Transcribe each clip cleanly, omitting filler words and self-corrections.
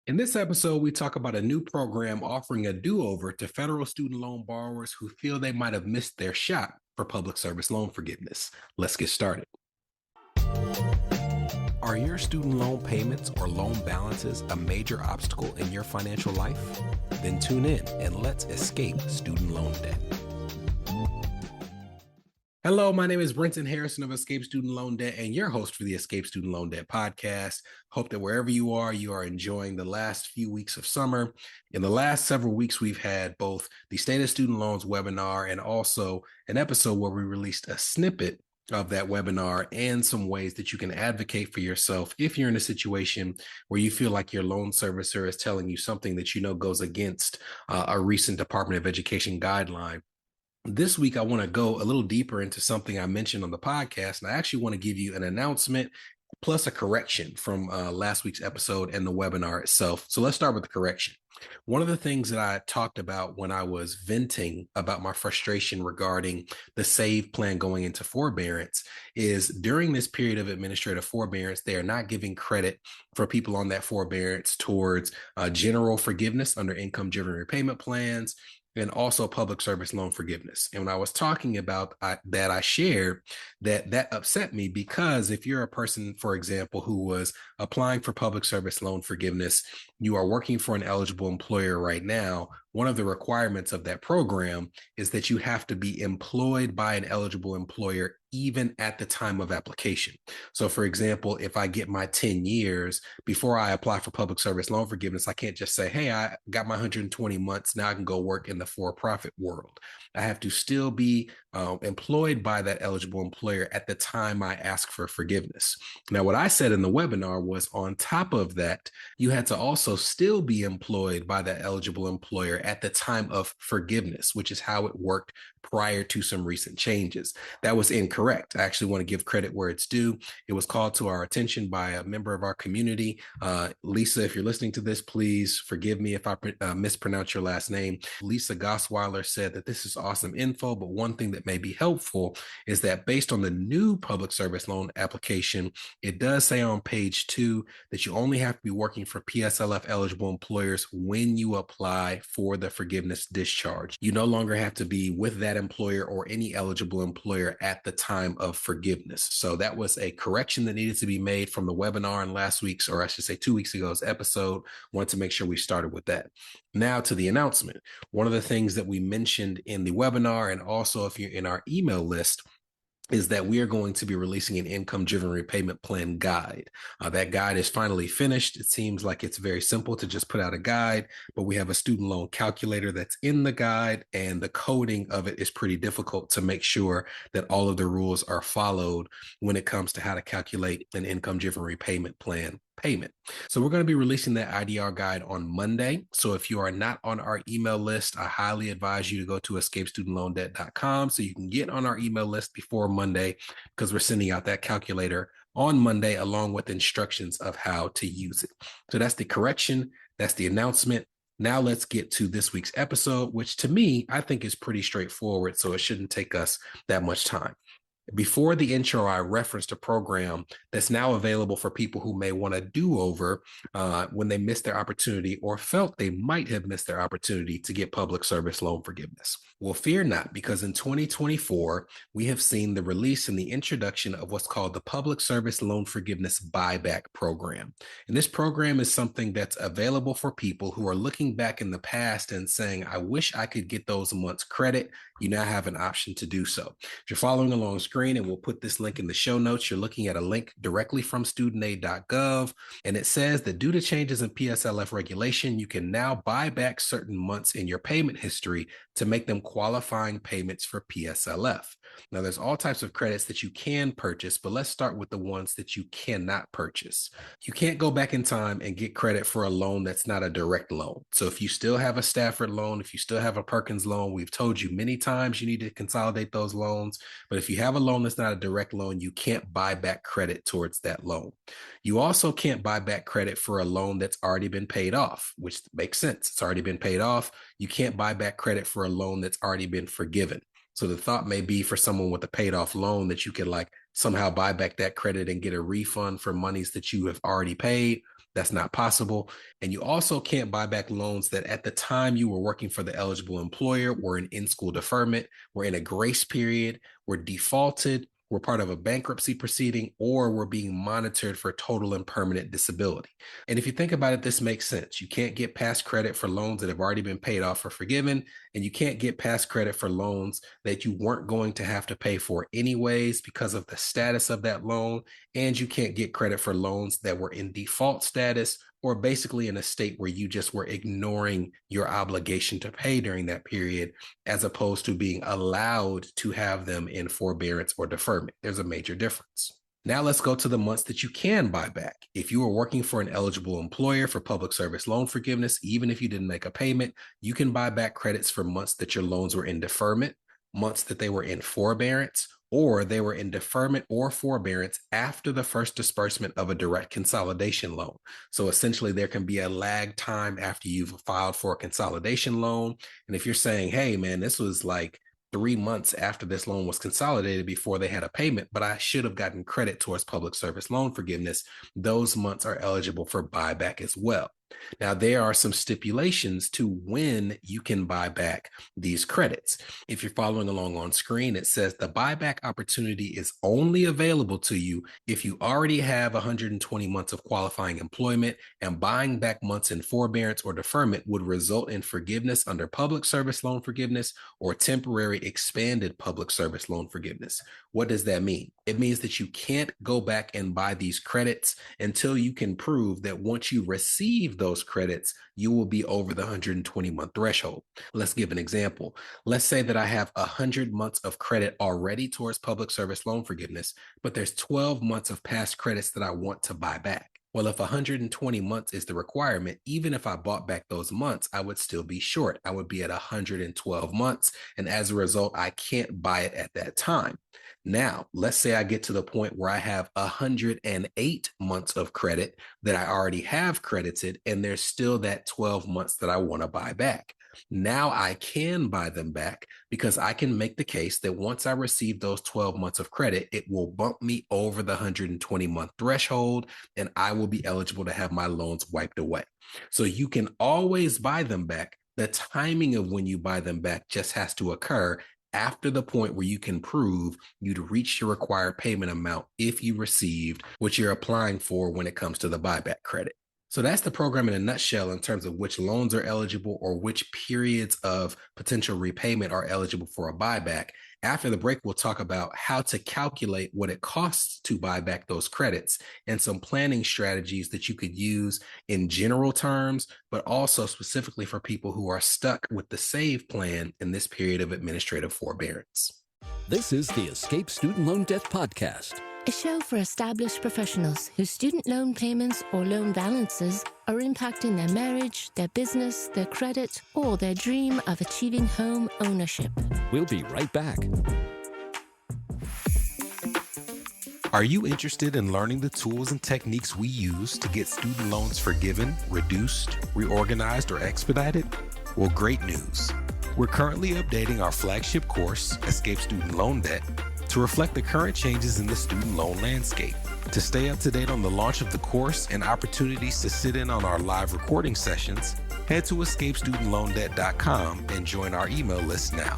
In this episode, we talk about a new program offering a do-over to federal student loan borrowers who feel they might have missed their shot for public service loan forgiveness. Let's get started. Are your student loan payments or loan balances a major obstacle in your financial life? Then tune in and let's escape student loan debt. Hello, my name is Brenton Harrison of Escape Student Loan Debt and your host for the Escape Student Loan Debt podcast. Hope that wherever you are enjoying the last few weeks of summer. In the last several weeks, we've had both the State of Student Loans webinar and also an episode where we released a snippet of that webinar and some ways that you can advocate for yourself if you're in a situation where you feel like your loan servicer is telling you something that you know goes against a recent Department of Education guideline. This week, I want to go a little deeper into something I mentioned on the podcast, and I actually want to give you an announcement plus a correction from last week's episode and the webinar itself. So let's start with the correction. One of the things that I talked about when I was venting about my frustration regarding the SAVE plan going into forbearance is during this period of administrative forbearance, they are not giving credit for people on that forbearance towards general forgiveness under income-driven repayment plans, and also public service loan forgiveness. And when I was talking about that, I shared that upset me because if you're a person, for example, who was applying for public service loan forgiveness, you are working for an eligible employer right now, one of the requirements of that program is that you have to be employed by an eligible employer even at the time of application. So for example, if I get my 10 years before I apply for public service loan forgiveness, I can't just say, hey, I got my 120 months. Now I can go work in the for-profit world. I have to still be employed by that eligible employer at the time I ask for forgiveness. Now, what I said in the webinar was on top of that, you had to also still be employed by that eligible employer at the time of forgiveness, which is how it worked prior to some recent changes. That was incorrect. I actually want to give credit where it's due. It was called to our attention by a member of our community. Lisa, if you're listening to this, please forgive me if I mispronounce your last name. Lisa Gosweiler said that this is awesome info, but one thing that may be helpful is that based on the new public service loan application, it does say on page 2 that you only have to be working for PSLF eligible employers when you apply for the forgiveness discharge. You no longer have to be with that employer or any eligible employer at the time of forgiveness. So that was a correction that needed to be made from the webinar in last week's, or I should say 2 weeks ago's episode. Wanted to make sure we started with that. Now to the announcement. One of the things that we mentioned in the webinar, and also if you're in our email list, is that we are going to be releasing an income-driven repayment plan guide. That guide is finally finished. It seems like it's very simple to just put out a guide, but we have a student loan calculator that's in the guide, and the coding of it is pretty difficult to make sure that all of the rules are followed when it comes to how to calculate an income-driven repayment plan payment. So we're going to be releasing that IDR guide on Monday. So if you are not on our email list, I highly advise you to go to escapestudentloandebt.com so you can get on our email list before Monday, because we're sending out that calculator on Monday along with instructions of how to use it. So that's the correction. That's the announcement. Now let's get to this week's episode, which to me, I think is pretty straightforward. So it shouldn't take us that much time. Before the intro, I referenced a program that's now available for people who may want a do-over when they missed their opportunity or felt they might have missed their opportunity to get public service loan forgiveness. Well, fear not, because in 2024, we have seen the release and the introduction of what's called the Public Service Loan Forgiveness Buyback Program. And this program is something that's available for people who are looking back in the past and saying, I wish I could get those months credit. You now have an option to do so. If you're following along screen, and we'll put this link in the show notes, you're looking at a link directly from studentaid.gov, and it says that due to changes in PSLF regulation, you can now buy back certain months in your payment history to make them qualifying payments for PSLF. Now, there's all types of credits that you can purchase, but let's start with the ones that you cannot purchase. You can't go back in time and get credit for a loan that's not a direct loan. So if you still have a Stafford loan, if you still have a Perkins loan, we've told you many times you need to consolidate those loans. But if you have a loan that's not a direct loan, you can't buy back credit towards that loan. You also can't buy back credit for a loan that's already been paid off, which makes sense. It's already been paid off. You can't buy back credit for a loan that's already been forgiven. So the thought may be for someone with a paid off loan that you could like somehow buy back that credit and get a refund for monies that you have already paid. That's not possible. And you also can't buy back loans that at the time you were working for the eligible employer were an in-school deferment, were in a grace period, were defaulted, were part of a bankruptcy proceeding, or were being monitored for total and permanent disability. And if you think about it, this makes sense. You can't get past credit for loans that have already been paid off or forgiven, and you can't get past credit for loans that you weren't going to have to pay for anyways because of the status of that loan, and you can't get credit for loans that were in default status or basically in a state where you just were ignoring your obligation to pay during that period, as opposed to being allowed to have them in forbearance or deferment. There's a major difference. Now let's go to the months that you can buy back. If you are working for an eligible employer for public service loan forgiveness, even if you didn't make a payment, you can buy back credits for months that your loans were in deferment, months that they were in forbearance, or they were in deferment or forbearance after the first disbursement of a direct consolidation loan. So essentially, there can be a lag time after you've filed for a consolidation loan. And if you're saying, hey, man, this was like 3 months after this loan was consolidated before they had a payment, but I should have gotten credit towards public service loan forgiveness, those months are eligible for buyback as well. Now, there are some stipulations to when you can buy back these credits. If you're following along on screen, it says the buyback opportunity is only available to you if you already have 120 months of qualifying employment, and buying back months in forbearance or deferment would result in forgiveness under public service loan forgiveness or temporary expanded public service loan forgiveness. What does that mean? It means that you can't go back and buy these credits until you can prove that once you receive those credits, you will be over the 120-month threshold. Let's give an example. Let's say that I have 100 months of credit already towards public service loan forgiveness, but there's 12 months of past credits that I want to buy back. Well, if 120 months is the requirement, even if I bought back those months, I would still be short. I would be at 112 months, and as a result, I can't buy it at that time. Now, let's say I get to the point where I have 108 months of credit that I already have credited, and there's still that 12 months that I want to buy back. Now I can buy them back because I can make the case that once I receive those 12 months of credit, it will bump me over the 120-month threshold, and I will be eligible to have my loans wiped away. So you can always buy them back. The timing of when you buy them back just has to occur after the point where you can prove you'd reach your required payment amount if you received what you're applying for when it comes to the buyback credit. So that's the program in a nutshell in terms of which loans are eligible or which periods of potential repayment are eligible for a buyback. After the break, we'll talk about how to calculate what it costs to buy back those credits and some planning strategies that you could use in general terms, but also specifically for people who are stuck with the SAVE plan in this period of administrative forbearance. This is the Escape Student Loan Debt Podcast, a show for established professionals whose student loan payments or loan balances are impacting their marriage, their business, their credit, or their dream of achieving home ownership. We'll be right back. Are you interested in learning the tools and techniques we use to get student loans forgiven, reduced, reorganized, or expedited? Well, great news. We're currently updating our flagship course, Escape Student Loan Debt, to reflect the current changes in the student loan landscape. To stay up to date on the launch of the course and opportunities to sit in on our live recording sessions, head to escapestudentloandebt.com and join our email list now.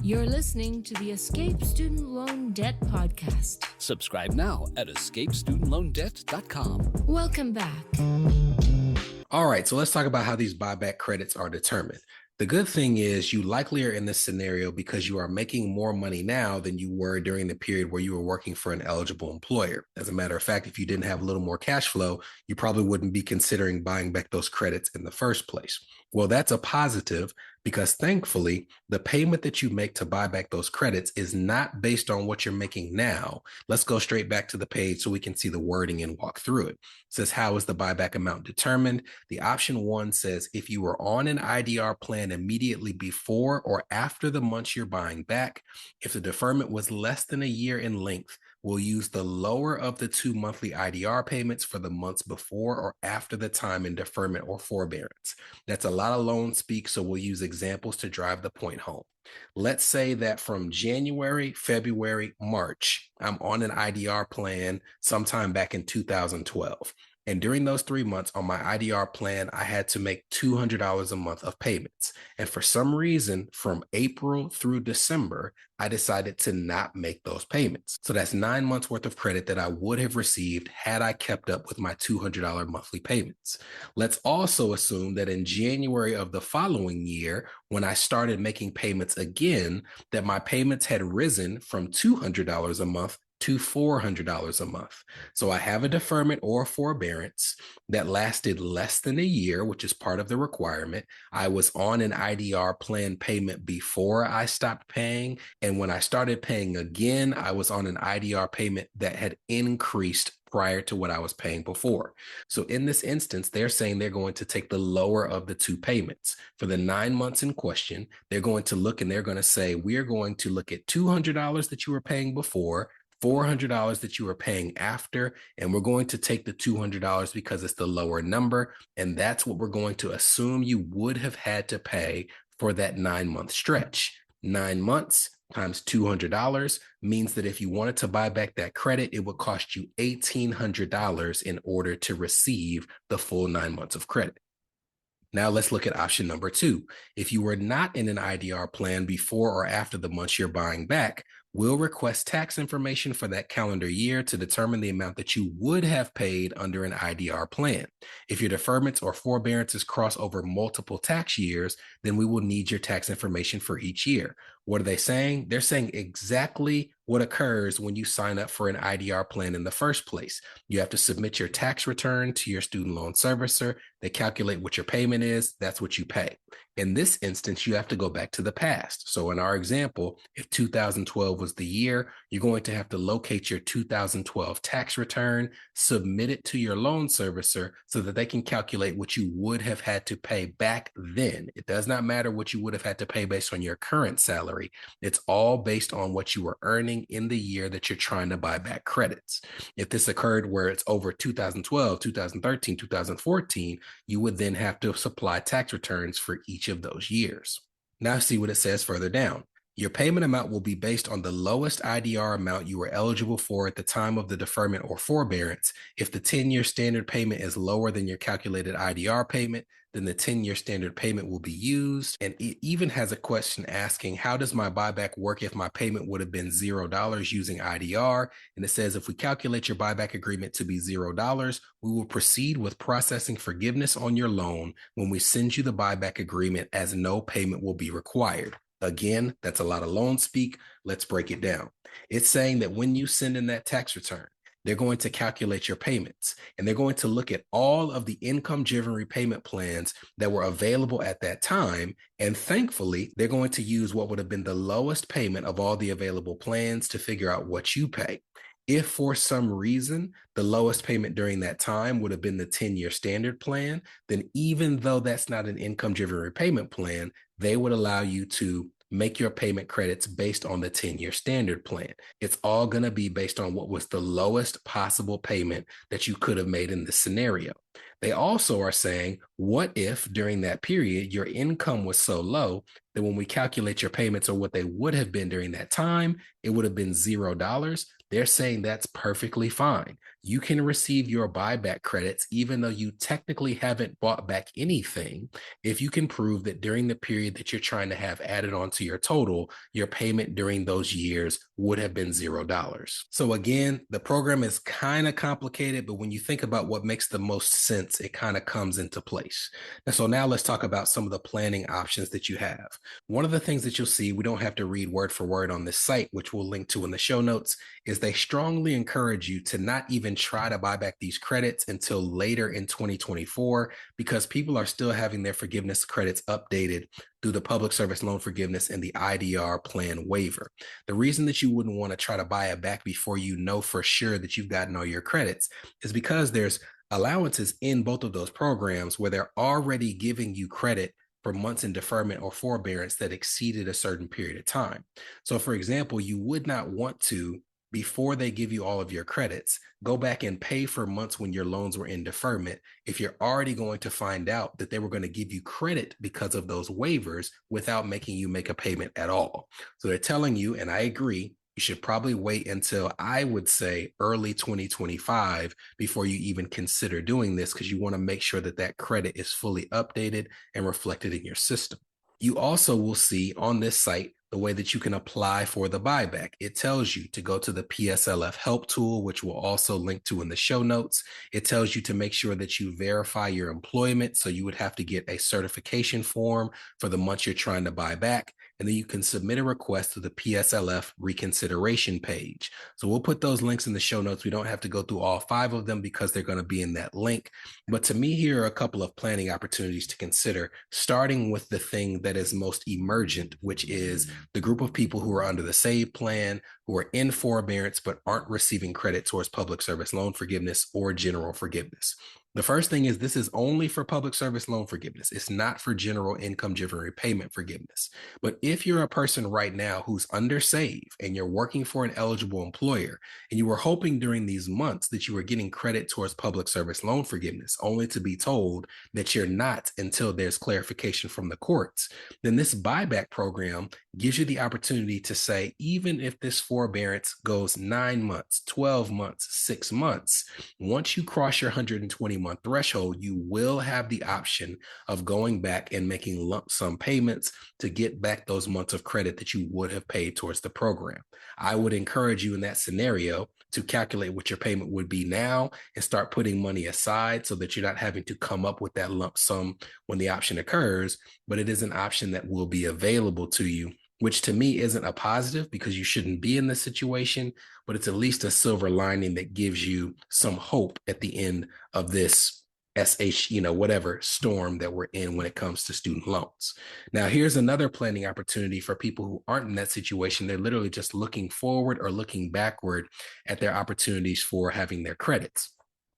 You're listening to the Escape Student Loan Debt Podcast. Subscribe now at escapestudentloandebt.com. Welcome back. All right, so let's talk about how these buyback credits are determined. The good thing is you likely are in this scenario because you are making more money now than you were during the period where you were working for an eligible employer. As a matter of fact, if you didn't have a little more cash flow, you probably wouldn't be considering buying back those credits in the first place. Well, that's a positive because thankfully, the payment that you make to buy back those credits is not based on what you're making now. Let's go straight back to the page so we can see the wording and walk through it. It says, how is the buyback amount determined? The option 1 says, if you were on an IDR plan immediately before or after the months you're buying back, if the deferment was less than a year in length, will use the lower of the two monthly IDR payments for the months before or after the time in deferment or forbearance. That's a lot of loan speak, so we'll use examples to drive the point home. Let's say that from January, February, March, I'm on an IDR plan sometime back in 2012. And during those 3 months on my IDR plan, I had to make $200 a month of payments. And for some reason, from April through December, I decided to not make those payments. So that's 9 months worth of credit that I would have received had I kept up with my $200 monthly payments. Let's also assume that in January of the following year, when I started making payments again, that my payments had risen from $200 a month to $400 a month. So I have a deferment or forbearance that lasted less than a year, which is part of the requirement. I was on an IDR plan payment before I stopped paying. And when I started paying again, I was on an IDR payment that had increased prior to what I was paying before. So in this instance, they're saying they're going to take the lower of the two payments. For the 9 months in question, they're going to look and they're going to say, we're going to look at $200 that you were paying before, $400 that you were paying after, and we're going to take the $200 because it's the lower number, and that's what we're going to assume you would have had to pay for that 9-month stretch. 9 months times $200 means that if you wanted to buy back that credit, it would cost you $1,800 in order to receive the full 9 months of credit. Now let's look at option number 2. If you were not in an IDR plan before or after the months you're buying back, we'll request tax information for that calendar year to determine the amount that you would have paid under an IDR plan. If your deferments or forbearances cross over multiple tax years, then we will need your tax information for each year. What are they saying? They're saying exactly what occurs when you sign up for an IDR plan in the first place. You have to submit your tax return to your student loan servicer. They calculate what your payment is. That's what you pay. In this instance, you have to go back to the past. So in our example, if 2012 was the year, you're going to have to locate your 2012 tax return, submit it to your loan servicer so that they can calculate what you would have had to pay back then. It does not matter what you would have had to pay based on your current salary. It's all based on what you were earning in the year that you're trying to buy back credits. If this occurred where it's over 2012, 2013, 2014, you would then have to supply tax returns for each of those years. Now see what it says further down. Your payment amount will be based on the lowest IDR amount you were eligible for at the time of the deferment or forbearance. If the 10-year standard payment is lower than your calculated IDR payment, then the 10-year standard payment will be used. And it even has a question asking, how does my buyback work if my payment would have been $0 using IDR? And it says, if we calculate your buyback agreement to be $0, we will proceed with processing forgiveness on your loan when we send you the buyback agreement, as no payment will be required. Again, that's a lot of loan speak. Let's break it down. It's saying that when you send in that tax return, they're going to calculate your payments, and they're going to look at all of the income-driven repayment plans that were available at that time. And thankfully, they're going to use what would have been the lowest payment of all the available plans to figure out what you pay. If for some reason the lowest payment during that time would have been the 10-year standard plan, then even though that's not an income-driven repayment plan, they would allow you to make your payment credits based on the 10-year standard plan. It's all going to be based on what was the lowest possible payment that you could have made in this scenario. They also are saying, what if during that period your income was so low that when we calculate your payments or what they would have been during that time, it would have been $0? They're saying that's perfectly fine. You can receive your buyback credits even though you technically haven't bought back anything if you can prove that during the period that you're trying to have added onto your total, your payment during those years would have been $0. So again, the program is kind of complicated, but when you think about what makes the most sense, it kind of comes into place. And so now let's talk about some of the planning options that you have. One of the things that you'll see, we don't have to read word for word on this site, which we'll link to in the show notes, is they strongly encourage you to not even try to buy back these credits until later in 2024, because people are still having their forgiveness credits updated through the public service loan forgiveness and the IDR plan waiver. The reason that you wouldn't want to try to buy it back before you know for sure that you've gotten all your credits is because there's allowances in both of those programs where they're already giving you credit for months in deferment or forbearance that exceeded a certain period of time. So for example, you would not want to before they give you all of your credits, go back and pay for months when your loans were in deferment if you're already going to find out that they were going to give you credit because of those waivers without making you make a payment at all. So they're telling you, and I agree, you should probably wait until, I would say, early 2025 before you even consider doing this, because you want to make sure that that credit is fully updated and reflected in your system. You also will see on this site the way that you can apply for the buyback. It tells you to go to the PSLF help tool, which we'll also link to in the show notes. It tells you to make sure that you verify your employment. So you would have to get a certification form for the months you're trying to buy back. And then you can submit a request to the PSLF reconsideration page. So we'll put those links in the show notes. We don't have to go through all 5 of them because they're going to be in that link. But to me, here are a couple of planning opportunities to consider, starting with the thing that is most emergent, which is the group of people who are under the SAVE plan, who are in forbearance, but aren't receiving credit towards public service loan forgiveness or general forgiveness. The first thing is, this is only for public service loan forgiveness. It's not for general income driven repayment forgiveness. But if you're a person right now who's under SAVE and you're working for an eligible employer, and you were hoping during these months that you were getting credit towards public service loan forgiveness, only to be told that you're not until there's clarification from the courts, then this buyback program gives you the opportunity to say, even if this forbearance goes 9 months, 12 months, 6 months, once you cross your 120-month threshold, you will have the option of going back and making lump sum payments to get back those months of credit that you would have paid towards the program. I would encourage you in that scenario to calculate what your payment would be now and start putting money aside so that you're not having to come up with that lump sum when the option occurs, but it is an option that will be available to you, which to me isn't a positive because you shouldn't be in this situation, but it's at least a silver lining that gives you some hope at the end of this whatever storm that we're in when it comes to student loans. Now, here's another planning opportunity for people who aren't in that situation. They're literally just looking forward or looking backward at their opportunities for having their credits.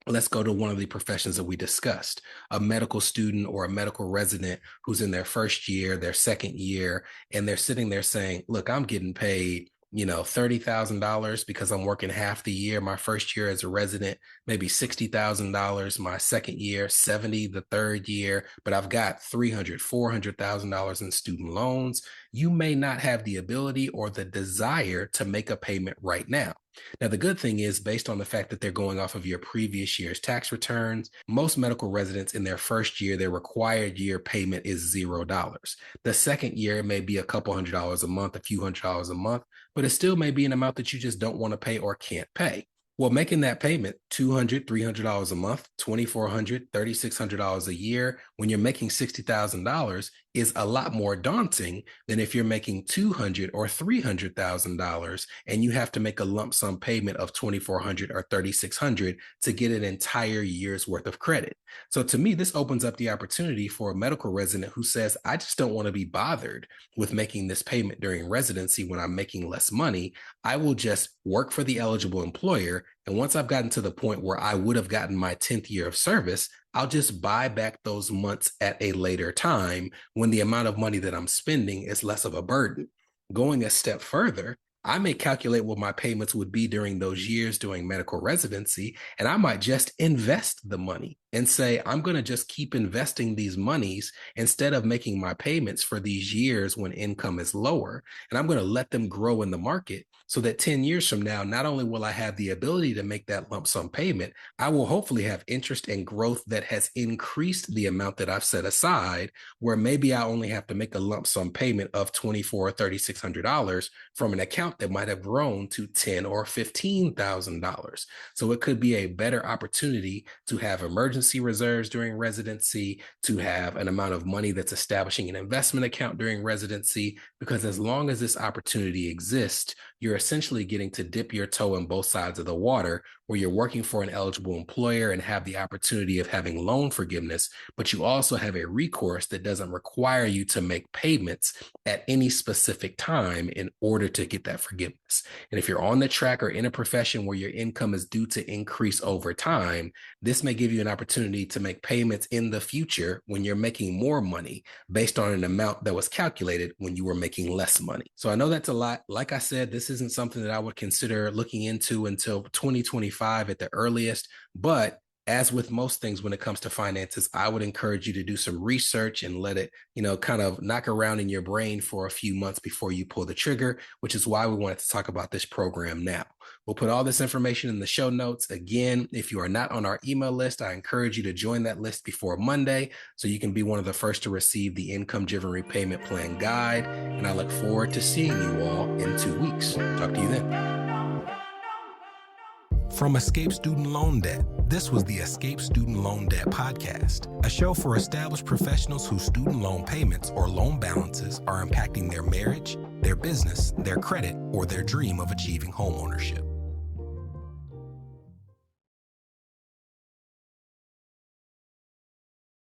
Let's go to one of the professions that we discussed, a medical student or a medical resident who's in their first year, their second year, and they're sitting there saying, look, I'm getting paid $30,000 because I'm working half the year. My first year as a resident, maybe $60,000. My second year, 70, the third year, but I've got $300,000, $400,000 in student loans. You may not have the ability or the desire to make a payment right now. Now, the good thing is, based on the fact that they're going off of your previous year's tax returns, most medical residents in their first year, their required year payment is $0. The second year may be a couple $100 a month, a few $100 a month, but it still may be an amount that you just don't want to pay or can't pay. Well, making that payment, $200, $300 a month, $2,400, $3,600 a year, when you're making $60,000 is a lot more daunting than if you're making $200,000 or $300,000 and you have to make a lump sum payment of $2,400 or $3,600 to get an entire year's worth of credit. So to me, this opens up the opportunity for a medical resident who says, I just don't want to be bothered with making this payment during residency when I'm making less money. I will just work for the eligible employer. And once I've gotten to the point where I would have gotten my 10th year of service, I'll just buy back those months at a later time when the amount of money that I'm spending is less of a burden. Going a step further, I may calculate what my payments would be during those years doing medical residency, and I might just invest the money and say, I'm going to just keep investing these monies instead of making my payments for these years when income is lower. And I'm going to let them grow in the market so that 10 years from now, not only will I have the ability to make that lump sum payment, I will hopefully have interest and growth that has increased the amount that I've set aside, where maybe I only have to make a lump sum payment of $2,400 or $3,600 from an account that might have grown to $10,000 or $15,000. So it could be a better opportunity to have emergency reserves during residency, to have an amount of money that's establishing an investment account during residency, because as long as this opportunity exists, you're essentially getting to dip your toe in both sides of the water, where you're working for an eligible employer and have the opportunity of having loan forgiveness, but you also have a recourse that doesn't require you to make payments at any specific time in order to get that debt forgiveness. And if you're on the track or in a profession where your income is due to increase over time, this may give you an opportunity to make payments in the future when you're making more money based on an amount that was calculated when you were making less money. So I know that's a lot. Like I said, this isn't something that I would consider looking into until 2025 at the earliest, but as with most things when it comes to finances, I would encourage you to do some research and let it, kind of knock around in your brain for a few months before you pull the trigger, which is why we wanted to talk about this program now. We'll put all this information in the show notes. Again, if you are not on our email list, I encourage you to join that list before Monday so you can be one of the first to receive the Income-Driven Repayment Plan guide. And I look forward to seeing you all in 2 weeks. Talk to you then. From Escape Student Loan Debt, this was the Escape Student Loan Debt Podcast, a show for established professionals whose student loan payments or loan balances are impacting their marriage, their business, their credit, or their dream of achieving homeownership.